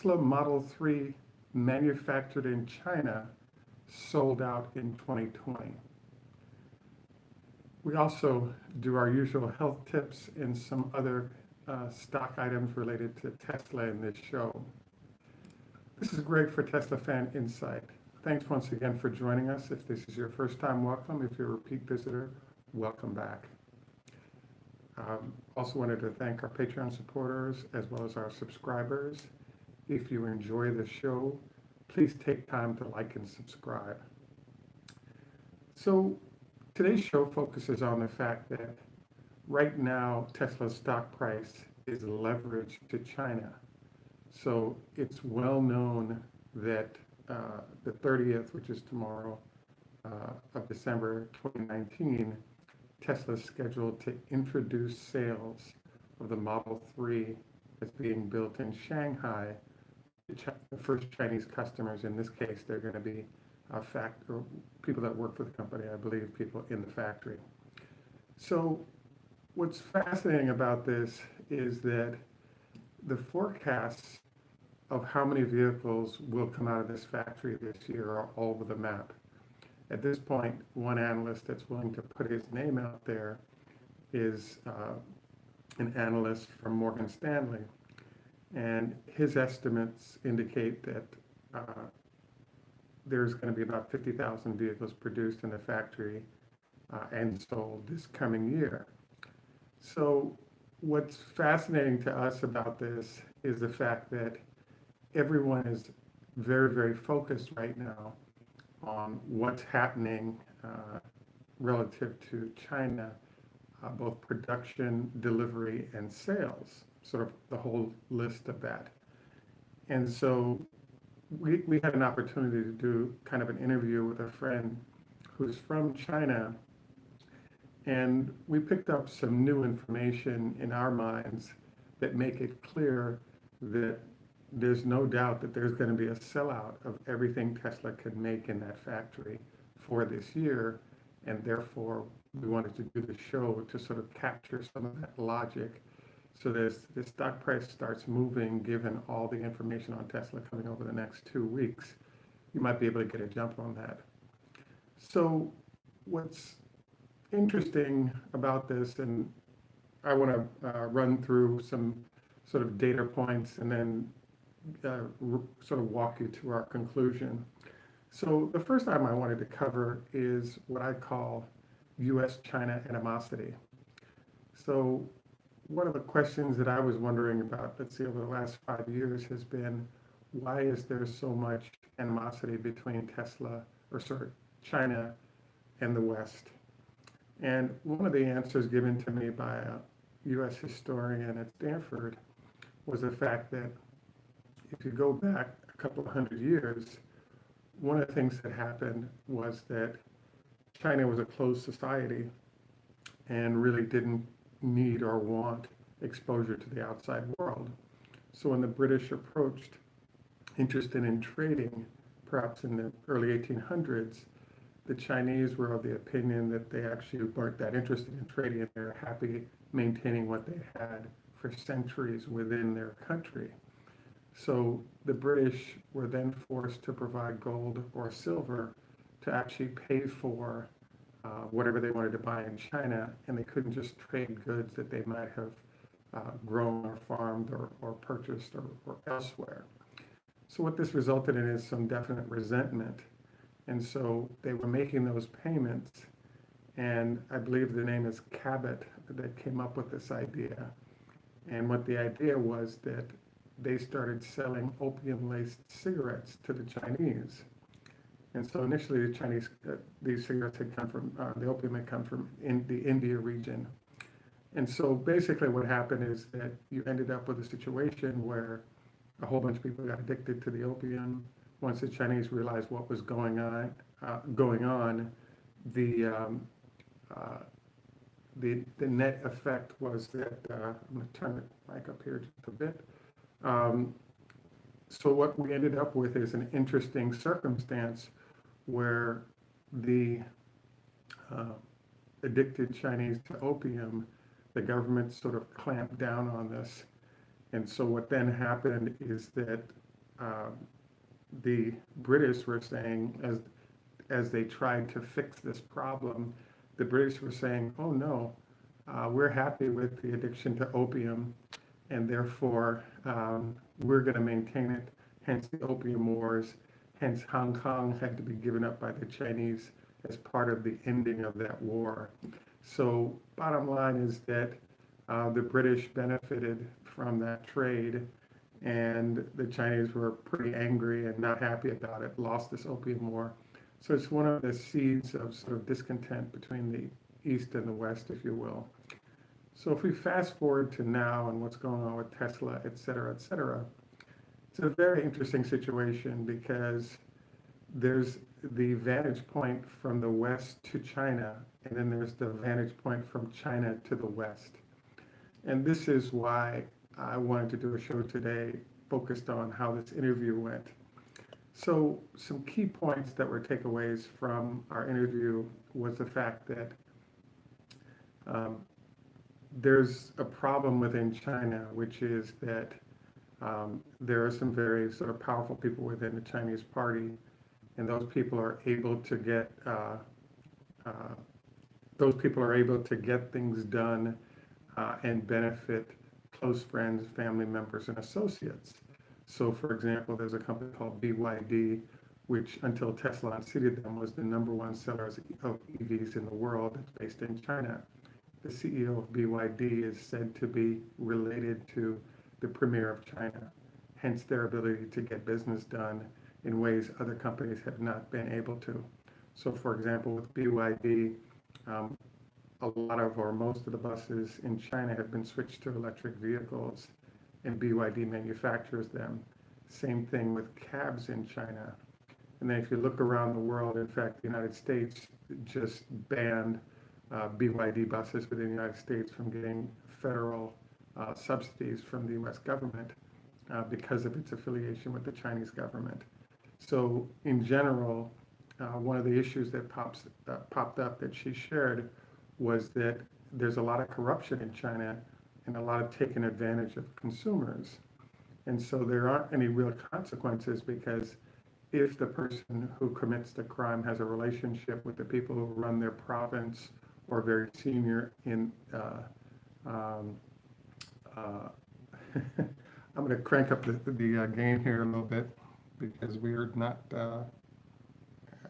Tesla Model 3 manufactured in China sold out in 2020. We also do our usual health tips and some other stock items related to Tesla in this show. This is Greg for Teslafaninsight. Thanks once again for joining us. If this is your first time, welcome. If you're a repeat visitor, welcome back. Also wanted to thank our Patreon supporters as well as our subscribers. If you enjoy the show, please take time to like and subscribe. So today's show focuses on the fact that right now Tesla's stock price is leveraged to China. So it's well known that the 30th, which is tomorrow, of December 2019, Tesla is scheduled to introduce sales of the Model 3 that's being built in Shanghai. The first Chinese customers, in this case, they're going to be people that work for the company, I believe, people in the factory. So what's fascinating about this is that the forecasts of how many vehicles will come out of this factory this year are all over the map. At this point, one analyst that's willing to put his name out there is an analyst from Morgan Stanley. And his estimates indicate that there's going to be about 50,000 vehicles produced in the factory and sold this coming year. So what's fascinating to us about this is the fact that everyone is very, very focused right now on what's happening relative to China, both production, delivery, and sales, sort of the whole list of that. And so we had an opportunity to do kind of an interview with a friend who's from China, and we picked up some new information in our minds that make it clear that there's no doubt that there's going to be a sellout of everything Tesla can make in that factory for this year, and therefore we wanted to do the show to sort of capture some of that logic. So the stock price starts moving, given all the information on Tesla coming over the next 2 weeks. You might be able to get a jump on that. So what's interesting about this, and I want to run through some sort of data points and then sort of walk you to our conclusion. So the first item I wanted to cover is what I call U.S.-China animosity. So one of the questions that I was wondering about, let's see, over the last 5 years has been, why is there so much animosity between China and the West? And one of the answers given to me by a U.S. historian at Stanford was the fact that if you go back a couple of hundred years, one of the things that happened was that China was a closed society and really didn't need or want exposure to the outside world. So when the British approached interested in trading, perhaps in the early 1800s, the Chinese were of the opinion that they actually weren't that interested in trading, and they were happy maintaining what they had for centuries within their country. So the British were then forced to provide gold or silver to actually pay for whatever they wanted to buy in China, and they couldn't just trade goods that they might have grown or farmed or purchased or elsewhere. So what this resulted in is some definite resentment. And so they were making those payments, and I believe the name is Cabot that came up with this idea. And what the idea was that they started selling opium-laced cigarettes to the Chinese. And so initially the Chinese, these cigarettes had come from, the opium had come from the India region. And so basically what happened is that you ended up with a situation where a whole bunch of people got addicted to the opium. Once the Chinese realized what was going on, the net effect was that, I'm going to turn the mic up here just a bit. So what we ended up with is an interesting circumstance where the addicted Chinese to opium, the government sort of clamped down on this. And so what then happened is that uh, the British were saying, as they tried to fix this problem, the British were saying, "Oh no, we're happy with the addiction to opium, and therefore we're going to maintain it." Hence the Opium Wars. Hence Hong Kong had to be given up by the Chinese as part of the ending of that war. So bottom line is that the British benefited from that trade, and the Chinese were pretty angry and not happy about it, lost this Opium War. So it's one of the seeds of sort of discontent between the East and the West, if you will. So if we fast forward to now and what's going on with Tesla, et cetera, it's a very interesting situation because there's the vantage point from the West to China, and then there's the vantage point from China to the West. And this is why I wanted to do a show today focused on how this interview went. So some key points that were takeaways from our interview was the fact that there's a problem within China, which is that there are some very sort of powerful people within the Chinese party, and those people are able to get things done and benefit close friends, family members, and associates. So, for example, there's a company called BYD, which until Tesla unseated them was the #1 seller of EVs in the world. It's based in China. The CEO of BYD is said to be related to the Premier of China, hence their ability to get business done in ways other companies have not been able to. So, for example, with BYD, a lot of or most of the buses in China have been switched to electric vehicles, and BYD manufactures them. Same thing with cabs in China. And then if you look around the world, in fact, the United States just banned BYD buses within the United States from getting federal subsidies from the US government because of its affiliation with the Chinese government. So in general, one of the issues that popped up that she shared was that there's a lot of corruption in China and a lot of taking advantage of consumers. And so there aren't any real consequences because if the person who commits the crime has a relationship with the people who run their province or very senior in, I'm going to crank up the gain here a little bit because we're not,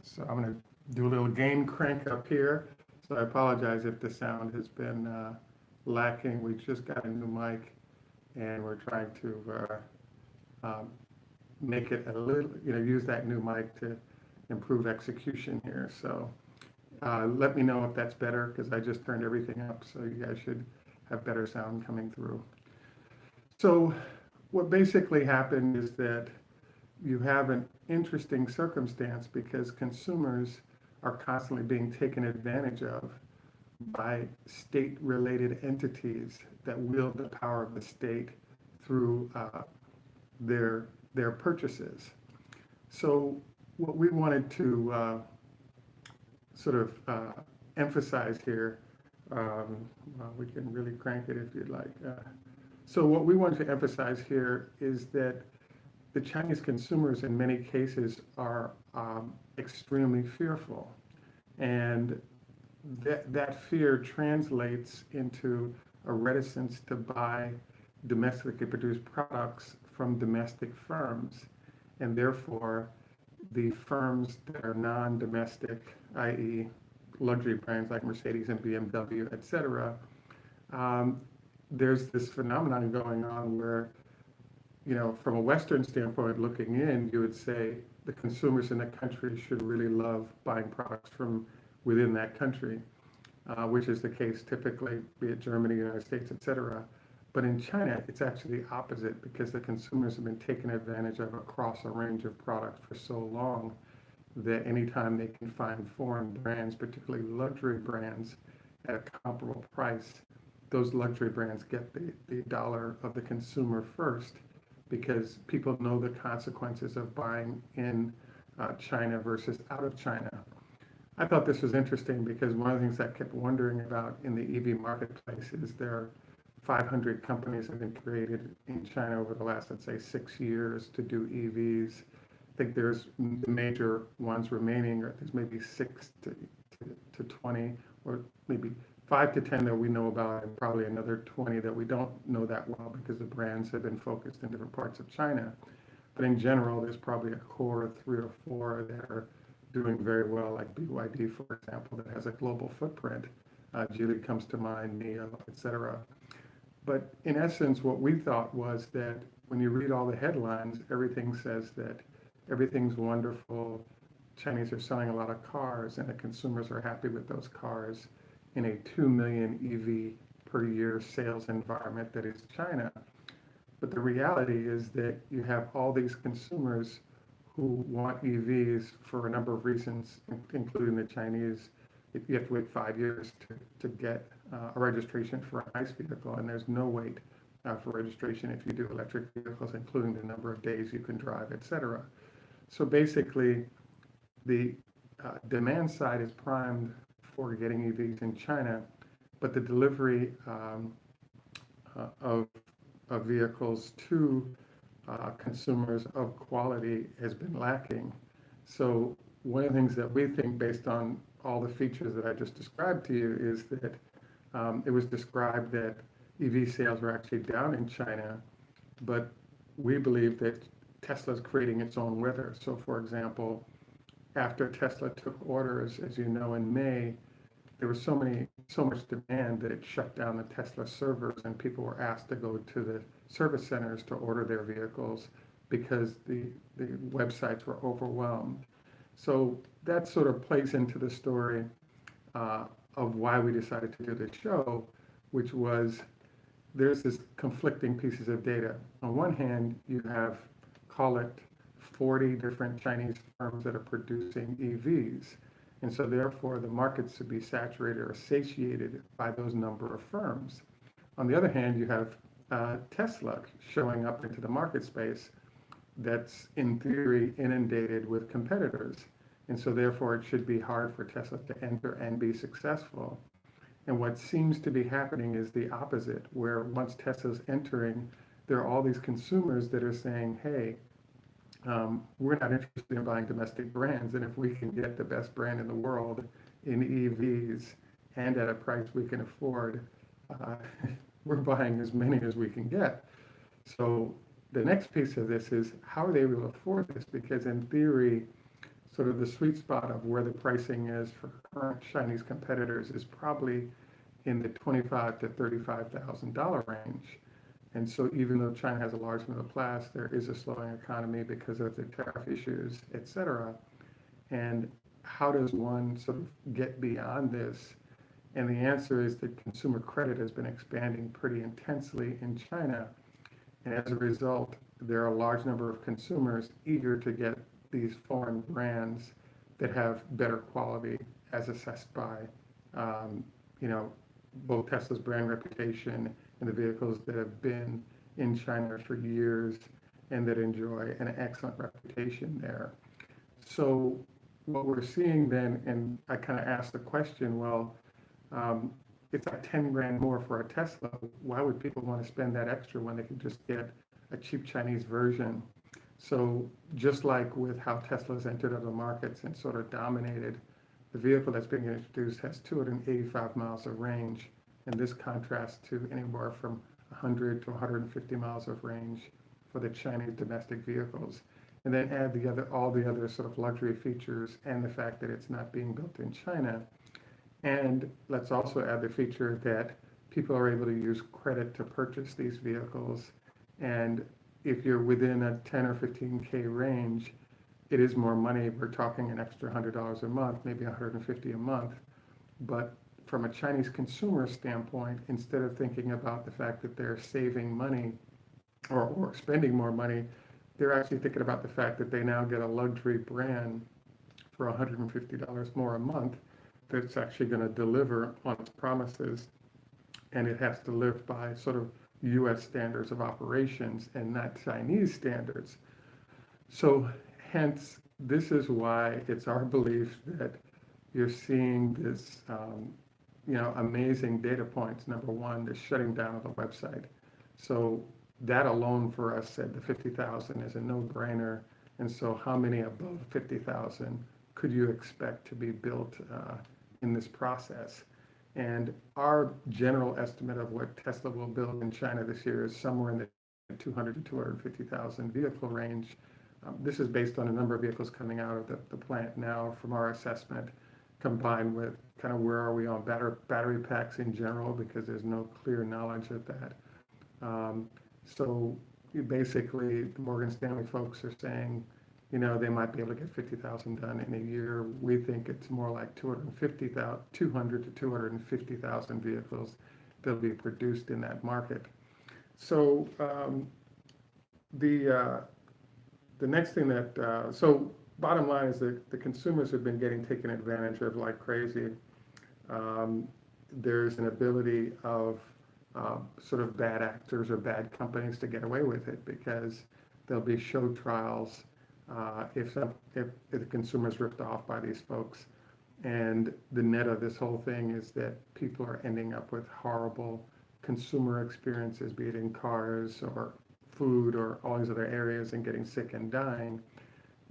so I'm going to do a little gain crank up here. So I apologize if the sound has been lacking. We just got a new mic and we're trying to make it a little, use that new mic to improve execution here. So let me know if that's better because I just turned everything up, so you guys should have better sound coming through. So what basically happened is that you have an interesting circumstance because consumers are constantly being taken advantage of by state-related entities that wield the power of the state through their purchases. So what we wanted to sort of emphasize here, we can really crank it if you'd like. So what we want to emphasize here is that the Chinese consumers in many cases are extremely fearful. And that fear translates into a reticence to buy domestically produced products from domestic firms. And therefore, the firms that are non-domestic, i.e. luxury brands like Mercedes and BMW, et cetera, there's this phenomenon going on where, from a Western standpoint looking in, you would say the consumers in the country should really love buying products from within that country, which is the case typically, be it Germany, United States, et cetera. But in China, it's actually the opposite because the consumers have been taken advantage of across a range of products for so long that anytime they can find foreign brands, particularly luxury brands, at a comparable price, those luxury brands get the dollar of the consumer first because people know the consequences of buying in China versus out of China. I thought this was interesting because one of the things I kept wondering about in the EV marketplace is there are 500 companies have been created in China over the last, let's say, 6 years to do EVs. I think there's the major ones remaining, or there's maybe 6 to 20, or maybe 5 to 10 that we know about, and probably another 20 that we don't know that well because the brands have been focused in different parts of China. But in general, there's probably a core of 3 or 4 that are doing very well, like BYD, for example, that has a global footprint. Geely comes to mind, NIO, et cetera. But in essence, what we thought was that when you read all the headlines, everything says that everything's wonderful. Chinese are selling a lot of cars, and the consumers are happy with those cars in a 2 million EV per year sales environment that is China. But the reality is that you have all these consumers who want EVs for a number of reasons, including the Chinese. You have to wait 5 years to get a registration for an ICE vehicle, and there's no wait for registration if you do electric vehicles, including the number of days you can drive, et cetera. So basically, the demand side is primed for getting EVs in China, but the delivery of vehicles to consumers of quality has been lacking. So one of the things that we think, based on all the features that I just described to you, is that it was described that EV sales were actually down in China, but we believe that Tesla's creating its own weather. So for example, after Tesla took orders, as you know, in May, there was so much demand that it shut down the Tesla servers, and people were asked to go to the service centers to order their vehicles because the websites were overwhelmed. So that sort of plays into the story of why we decided to do this show, which was there's this conflicting pieces of data. On one hand, you have, call it 40 different Chinese firms that are producing EVs. And so therefore the markets should be saturated or satiated by those number of firms. On the other hand, you have Tesla showing up into the market space that's in theory inundated with competitors. And so therefore it should be hard for Tesla to enter and be successful. And what seems to be happening is the opposite, where once Tesla's entering, there are all these consumers that are saying, hey, we're not interested in buying domestic brands, and if we can get the best brand in the world in EVs and at a price we can afford, we're buying as many as we can get. So the next piece of this is, how are they able to afford this? Because in theory, sort of the sweet spot of where the pricing is for current Chinese competitors is probably in the $25,000 to $35,000 range. And so even though China has a large middle class, there is a slowing economy because of the tariff issues, et cetera. And how does one sort of get beyond this? And the answer is that consumer credit has been expanding pretty intensely in China. And as a result, there are a large number of consumers eager to get these foreign brands that have better quality as assessed by, both Tesla's brand reputation and the vehicles that have been in China for years and that enjoy an excellent reputation there. So what we're seeing then, and I kind of asked the question, well, it's like 10 grand more for a Tesla. Why would people want to spend that extra when they can just get a cheap Chinese version? So just like with how Tesla's entered other markets and sort of dominated, the vehicle that's being introduced has 285 miles of range, and this contrasts to anywhere from 100 to 150 miles of range for the Chinese domestic vehicles. And then add all the other sort of luxury features and the fact that it's not being built in China. And let's also add the feature that people are able to use credit to purchase these vehicles. And if you're within a 10 or 15K range, it is more money. We're talking an extra $100 a month, maybe $150 a month. But from a Chinese consumer standpoint, instead of thinking about the fact that they're saving money or spending more money, they're actually thinking about the fact that they now get a luxury brand for $150 more a month that's actually going to deliver on its promises, and it has to live by sort of US standards of operations and not Chinese standards. So hence, this is why it's our belief that you're seeing this amazing data points. Number one, the shutting down of the website. So that alone for us said the 50,000 is a no-brainer. And so how many above 50,000 could you expect to be built in this process? And our general estimate of what Tesla will build in China this year is somewhere in the 200 to 250,000 vehicle range. This is based on a number of vehicles coming out of the plant now from our assessment, combined with kind of where are we on battery packs in general, because there's no clear knowledge of that. So basically, the Morgan Stanley folks are saying, they might be able to get 50,000 done in a year. We think it's more like 200 to 250,000 vehicles that'll be produced in that market. So the next thing so bottom line is that the consumers have been getting taken advantage of like crazy. There's an ability of sort of bad actors or bad companies to get away with it, because there'll be show trials if the consumer's ripped off by these folks. And the net of this whole thing is that people are ending up with horrible consumer experiences, be it in cars or food or all these other areas, and getting sick and dying.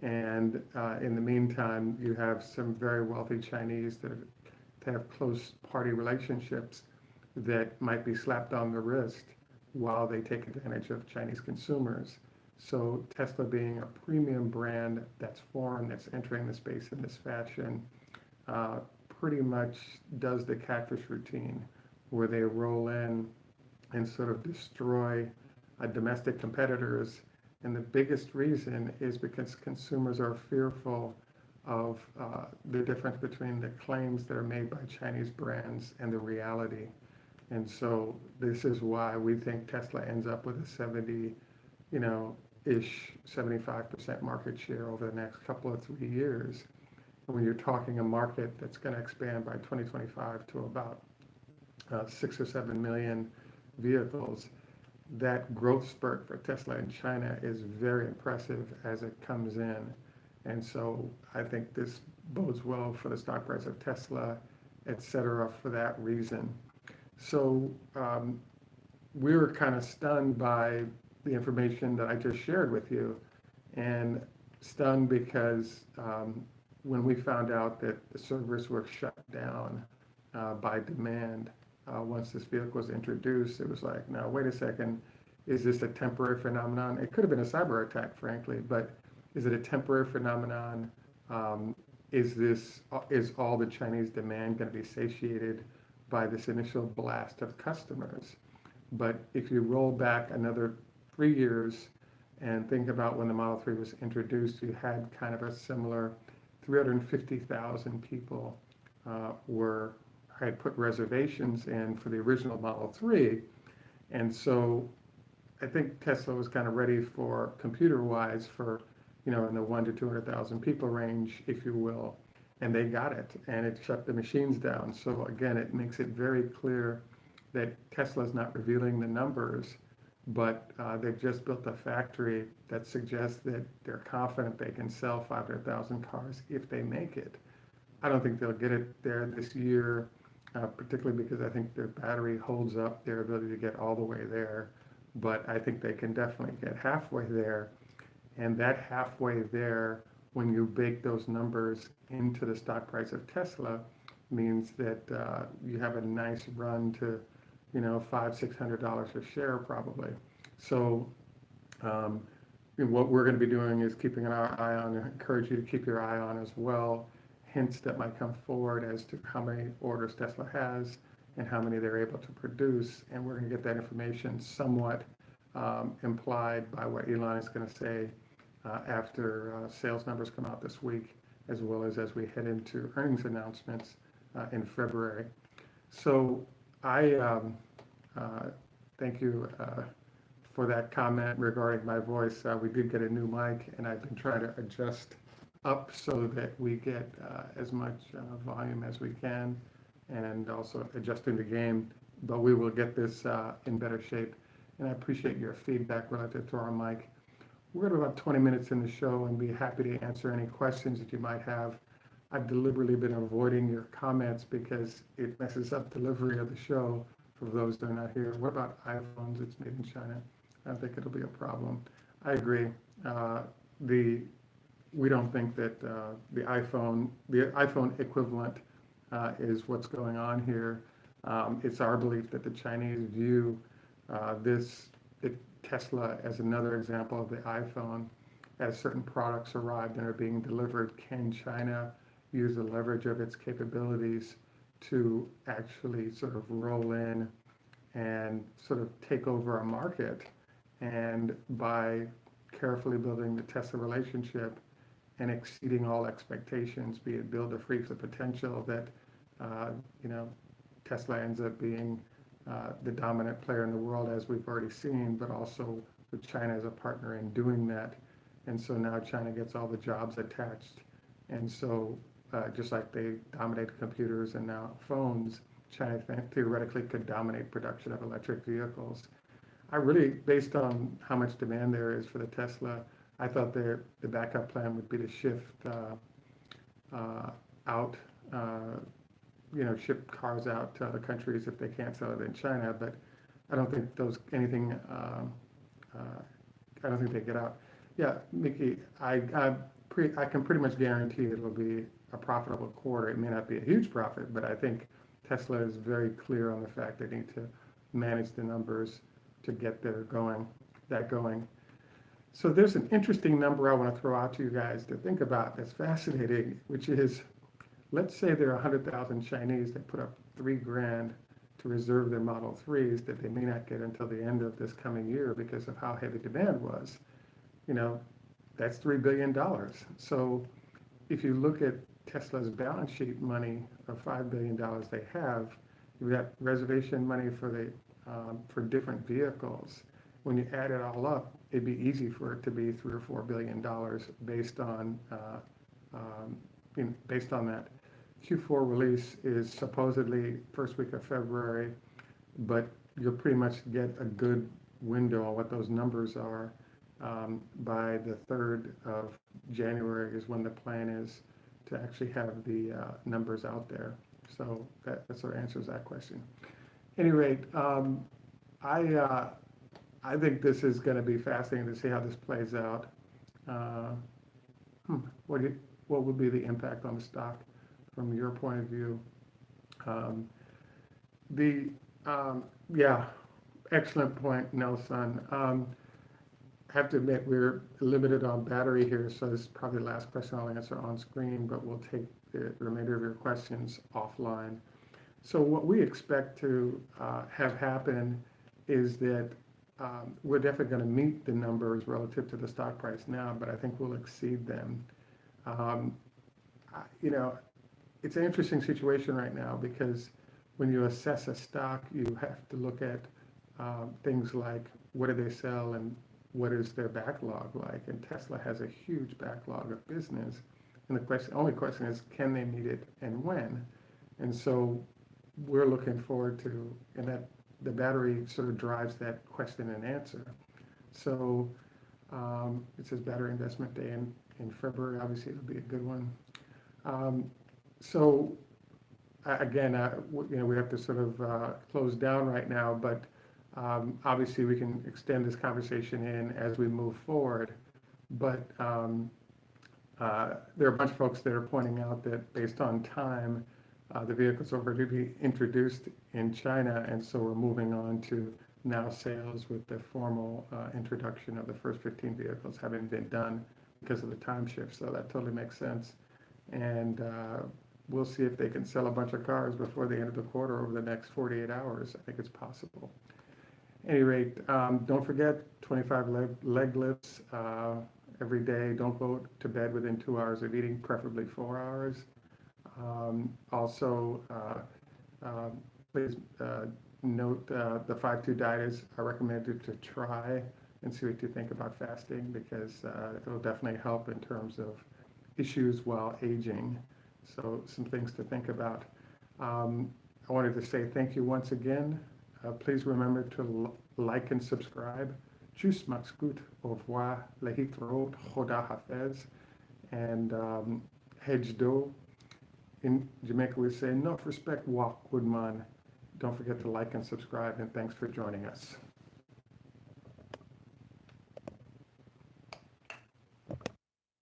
And in the meantime, you have some very wealthy Chinese that have close party relationships that might be slapped on the wrist while they take advantage of Chinese consumers. So Tesla, being a premium brand that's foreign, that's entering the space in this fashion, pretty much does the catfish routine, where they roll in and sort of destroy domestic competitors. And the biggest reason is because consumers are fearful of the difference between the claims that are made by Chinese brands and the reality. And so this is why we think Tesla ends up with a 75% market share over the next couple of 3 years. And when you're talking a market that's going to expand by 2025 to about 6 or 7 million vehicles, that growth spurt for Tesla in China is very impressive as it comes in. And so I think this bodes well for the stock price of Tesla, et cetera, for that reason. So we were kind of stunned by the information that I just shared with you, and stunned because when we found out that the servers were shut down by demand once this vehicle was introduced, it was like, now wait a second, is this a temporary phenomenon? It could have been a cyber attack, frankly, but is it a temporary phenomenon? Is all the Chinese demand going to be satiated by this initial blast of customers? But if you roll back another 3 years and think about when the Model 3 was introduced, you had kind of a similar 350,000 people had put reservations in for the original Model 3. And so I think Tesla was kind of ready for, computer-wise, for, in the 1 to 200,000 people range, if you will. And they got it, and it shut the machines down. So again, it makes it very clear that Tesla's not revealing the numbers, but they've just built a factory that suggests that they're confident they can sell 500,000 cars if they make it. I don't think they'll get it there this year, particularly because I think their battery holds up their ability to get all the way there. But I think they can definitely get halfway there. And that halfway there, when you bake those numbers into the stock price of Tesla, means that you have a nice run to, $500-600 a share probably. So what we're going to be doing is keeping an eye on, and encourage you to keep your eye on as well, hints that might come forward as to how many orders Tesla has and how many they're able to produce. And we're going to get that information somewhat implied by what Elon is going to say after sales numbers come out this week, as well as we head into earnings announcements in February. So I thank you for that comment regarding my voice. We did get a new mic, and I've been trying to adjust up so that we get as much volume as we can, and also adjusting the game. But we will get this in better shape. And I appreciate your feedback relative to our mic. We're at about 20 minutes in the show, and be happy to answer any questions that you might have I've deliberately been avoiding your comments because it messes up delivery of the show for those that are not here. What about iPhones? It's made in China. I don't think it'll be a problem. I agree. The We don't think that the iPhone equivalent is what's going on here. It's our belief that the Chinese view Tesla as another example of the iPhone. As certain products arrive and are being delivered, can China use the leverage of its capabilities to actually sort of roll in and sort of take over a market? And by carefully building the Tesla relationship and exceeding all expectations, be it build a freak the potential that Tesla ends up being the dominant player in the world, as we've already seen, but also with China as a partner in doing that. And so now China gets all the jobs attached. And so just like they dominate computers and now phones, China theoretically could dominate production of electric vehicles. I really, based on how much demand there is for the Tesla, I thought the backup plan would be to shift out, ship cars out to other countries if they can't sell it in China. But I don't think I don't think they get out. Yeah, Mickey, I can pretty much guarantee it will be a profitable quarter. It may not be a huge profit, but I think Tesla is very clear on the fact they need to manage the numbers to get that going. So there's an interesting number I want to throw out to you guys to think about that's fascinating, which is, let's say there are 100,000 Chinese that put up $3,000 to reserve their Model 3s that they may not get until the end of this coming year because of how heavy demand was. That's $3 billion. So if you look at Tesla's balance sheet money of $5 billion they have, you've got reservation money for different vehicles. When you add it all up, it'd be easy for it to be $3 or $4 billion based on that. Q4 release is supposedly first week of February, but you'll pretty much get a good window on what those numbers are. By the 3rd of January is when the plan is to actually have the numbers out there. So that sort of answers that question. At any rate, I think this is going to be fascinating to see how this plays out. What would be the impact on the stock from your point of view? Excellent point, Nelson. I have to admit we're limited on battery here, so this is probably the last question I'll answer on screen, but we'll take the remainder of your questions offline. So what we expect to have happen is that we're definitely going to meet the numbers relative to the stock price now, but I think we'll exceed them. It's an interesting situation right now because when you assess a stock, you have to look at things like what do they sell and what is their backlog like. And Tesla has a huge backlog of business. And the only question is, can they meet it and when? And so we're looking forward to, and that the battery sort of drives that question and answer. So it says battery investment day in February. Obviously, it'll be a good one. We have to sort of close down right now, but obviously we can extend this conversation in as we move forward. But there are a bunch of folks that are pointing out that based on time, the vehicles are already be introduced in China, and so we're moving on to now sales with the formal introduction of the first 15 vehicles having been done because of the time shift. So that totally makes sense. And we'll see if they can sell a bunch of cars before the end of the quarter over the next 48 hours. I think it's possible. At any rate, don't forget 25 leg lifts every day. Don't go to bed within 2 hours of eating, preferably 4 hours. Please note the 5-2 diet is recommended to try and see what you think about fasting, because it will definitely help in terms of issues while aging. So some things to think about. I wanted to say thank you once again. Please remember to like and subscribe. Tschüss, macht's gut, au revoir, lehitrot, choda hafez, and hedge do. in Jamaica, we say, "Enough respect, walk, good man." Don't forget to like and subscribe, and thanks for joining us.